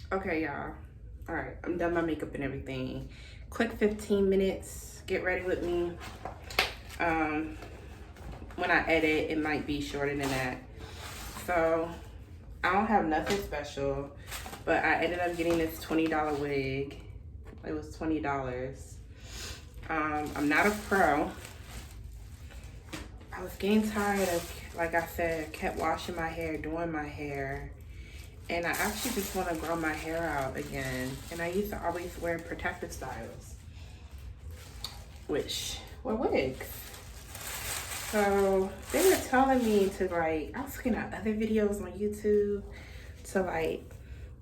Okay, y'all. All right, I'm done my makeup and everything. Quick 15 minutes. Get ready with me. When I edit, it might be shorter than that. So I don't have nothing special, but I ended up getting this $20 wig. It was $20. I'm not a pro. I was getting tired of, like I said, kept washing my hair, doing my hair. And I actually just want to grow my hair out again. And I used to always wear protective styles, which were wigs. So they were telling me to like, I was looking at other videos on YouTube to like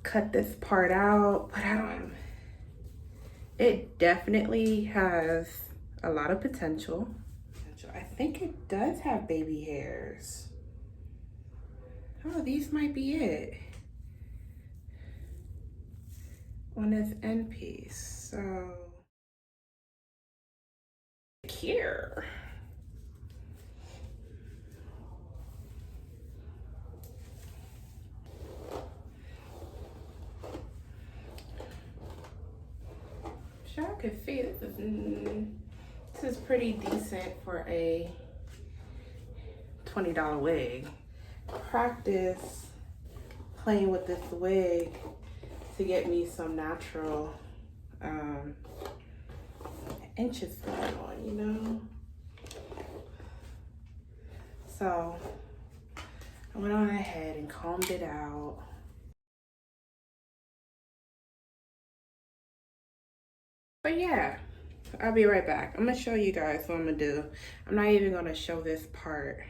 cut this part out, but I don't, it definitely has a lot of potential. I think it does have baby hairs. Oh, these might be it on this end piece. So here. Sure, I could see this is pretty decent for a $20 wig. Practice playing with this wig to get me some natural inches going on, you know? So I went on ahead and combed it out. But yeah, I'll be right back. I'm gonna show you guys what I'm gonna do. I'm not even gonna show this part